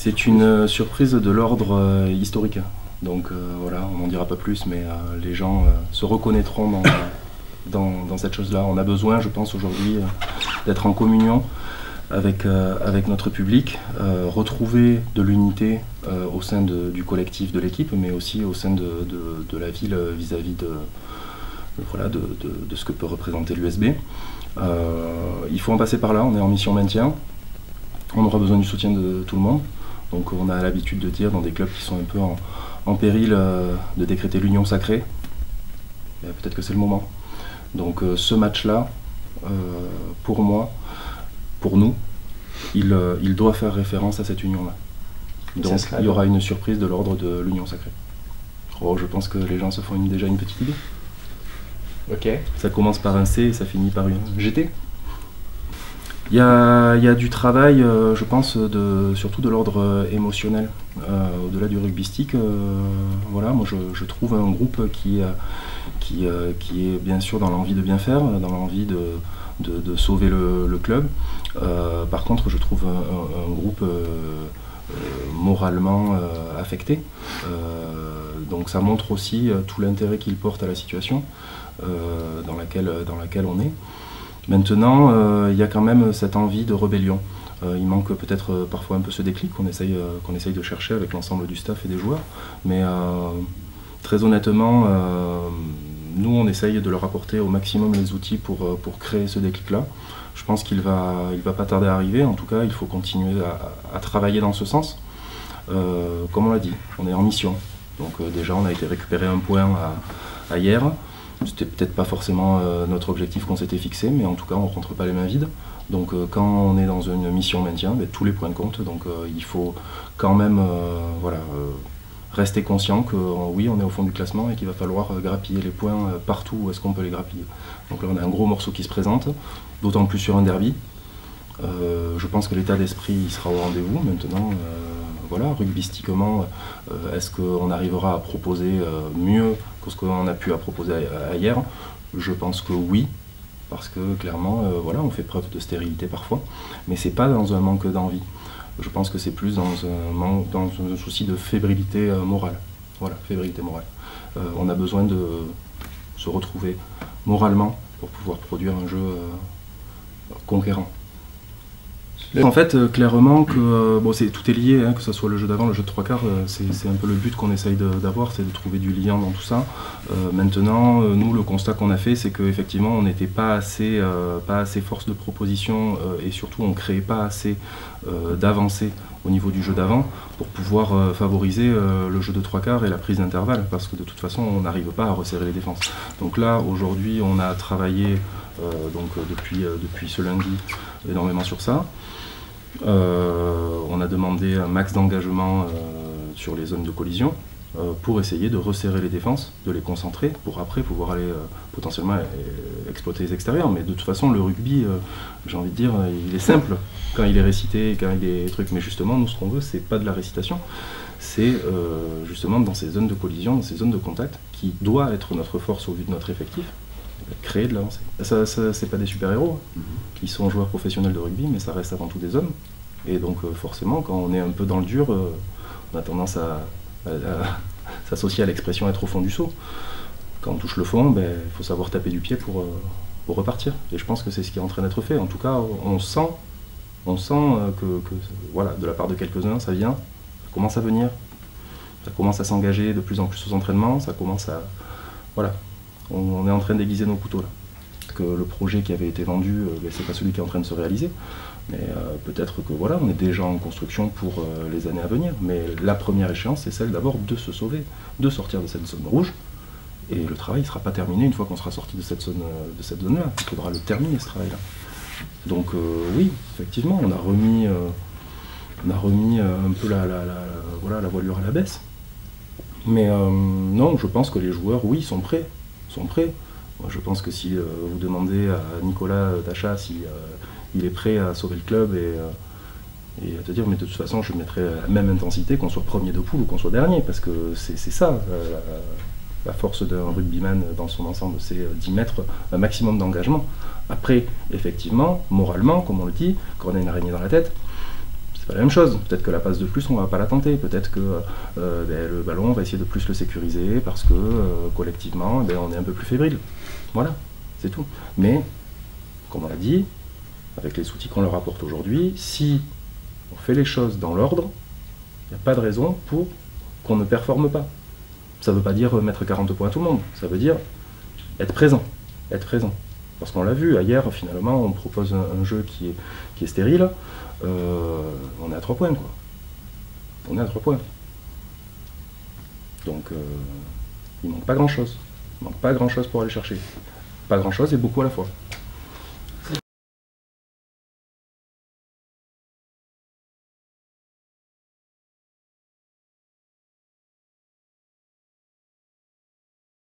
C'est une surprise de l'ordre historique. Donc voilà, on n'en dira pas plus, mais les gens se reconnaîtront dans cette chose-là. On a besoin, je pense, aujourd'hui, d'être en communion avec notre public, retrouver de l'unité au sein du collectif de l'équipe, mais aussi au sein de la ville vis-à-vis de ce que peut représenter l'USB. Il faut en passer par là, on est en mission maintien, on aura besoin du soutien de tout le monde. Donc on a l'habitude de dire dans des clubs qui sont un peu en péril de décréter l'union sacrée. Peut-être que c'est le moment. Donc ce match-là, pour moi, pour nous, il doit faire référence à cette union-là. Donc il y aura une surprise de l'ordre de l'union sacrée. Oh, je pense que les gens se font déjà une petite idée. Ok. Ça commence par un C et ça finit par une GT. Il y a du travail, je pense, surtout de l'ordre émotionnel. Au-delà du rugbystique, voilà, moi je trouve un groupe qui est bien sûr dans l'envie de bien faire, dans l'envie de sauver le club. Par contre, je trouve un groupe moralement affecté. Donc ça montre aussi tout l'intérêt qu'il porte à la situation dans laquelle on est. Maintenant, il y a quand même cette envie de rébellion. Il manque peut-être parfois un peu ce déclic qu'on essaye de chercher avec l'ensemble du staff et des joueurs. Mais très honnêtement, nous on essaye de leur apporter au maximum les outils pour créer ce déclic-là. Je pense qu'il va pas tarder à arriver. En tout cas, il faut continuer à travailler dans ce sens. Comme on l'a dit, on est en mission. Donc déjà, on a été récupérer un point à hier. C'était peut-être pas forcément notre objectif qu'on s'était fixé, mais en tout cas on ne rentre pas les mains vides. Donc quand on est dans une mission maintien, tous les points comptent. Donc il faut quand même rester conscient que oui, on est au fond du classement et qu'il va falloir grappiller les points partout où est-ce qu'on peut les grappiller. Donc là on a un gros morceau qui se présente, d'autant plus sur un derby. Je pense que l'état d'esprit il sera au rendez-vous. Maintenant, voilà, rugbystiquement, est-ce qu'on arrivera à proposer mieux que ce qu'on a pu proposer hier? Je pense que oui, parce que clairement, voilà, on fait preuve de stérilité parfois, mais c'est pas dans un manque d'envie. Je pense que c'est plus dans un souci de fébrilité morale. Voilà, fébrilité morale. On a besoin de se retrouver moralement pour pouvoir produire un jeu conquérant. En fait, clairement, tout est lié, hein, que ce soit le jeu d'avant, le jeu de trois quarts, c'est un peu le but qu'on essaye d'avoir, c'est de trouver du lien dans tout ça. Maintenant, nous, le constat qu'on a fait, c'est qu'effectivement, on n'était pas assez force de proposition et surtout, on ne créait pas assez d'avancées au niveau du jeu d'avant pour pouvoir favoriser le jeu de trois quarts et la prise d'intervalle, parce que de toute façon, on n'arrive pas à resserrer les défenses. Donc là, aujourd'hui, on a travaillé depuis ce lundi énormément sur ça. On a demandé un max d'engagement sur les zones de collision pour essayer de resserrer les défenses, de les concentrer pour après pouvoir aller potentiellement exploiter les extérieurs. Mais de toute façon, le rugby, j'ai envie de dire, il est simple quand il est récité, quand il est truc. Mais justement, nous, ce qu'on veut, c'est pas de la récitation, c'est justement dans ces zones de collision, dans ces zones de contact, qui doit être notre force au vu de notre effectif, créer de l'avancée. Ça c'est pas des super-héros, ils sont joueurs professionnels de rugby, mais ça reste avant tout des hommes. Et donc forcément, quand on est un peu dans le dur, on a tendance à s'associer à l'expression être au fond du seau. Quand on touche le fond, il faut savoir taper du pied pour repartir. Et je pense que c'est ce qui est en train d'être fait. En tout cas, on sent que voilà, de la part de quelques-uns, ça vient, ça commence à venir, ça commence à s'engager de plus en plus aux entraînements, ça commence à... Voilà. On est en train d'aiguiser nos couteaux là. Parce que le projet qui avait été vendu, c'est pas celui qui est en train de se réaliser. Mais peut-être que voilà, on est déjà en construction pour les années à venir. Mais la première échéance, c'est celle d'abord de se sauver, de sortir de cette zone rouge. Et le travail ne sera pas terminé une fois qu'on sera sorti de cette zone-là. Il faudra le terminer ce travail-là. Donc oui, effectivement, on a remis un peu la voilure à la baisse. Mais non, je pense que les joueurs, oui, sont prêts. Moi, je pense que si vous demandez à Nicolas Tacha si il est prêt à sauver le club et à te dire mais de toute façon je mettrai la même intensité qu'on soit premier de poule ou qu'on soit dernier, parce que c'est ça la force d'un rugbyman dans son ensemble, c'est d'y mettre un maximum d'engagement. Après, effectivement, moralement, comme on le dit, quand on a une araignée dans la tête, c'est pas la même chose. Peut-être que la passe de plus, on va pas la tenter. Peut-être que le ballon, on va essayer de plus le sécuriser parce que collectivement, on est un peu plus fébrile. Voilà, c'est tout. Mais, comme on l'a dit, avec les outils qu'on leur apporte aujourd'hui, si on fait les choses dans l'ordre, il n'y a pas de raison pour qu'on ne performe pas. Ça ne veut pas dire mettre 40 points à tout le monde, ça veut dire être présent. Être présent. Parce qu'on l'a vu, hier, finalement, on propose un jeu qui est stérile, on est à 3 points, quoi. On est à 3 points. Donc, il manque pas grand-chose. Il manque pas grand-chose pour aller chercher. Pas grand-chose et beaucoup à la fois.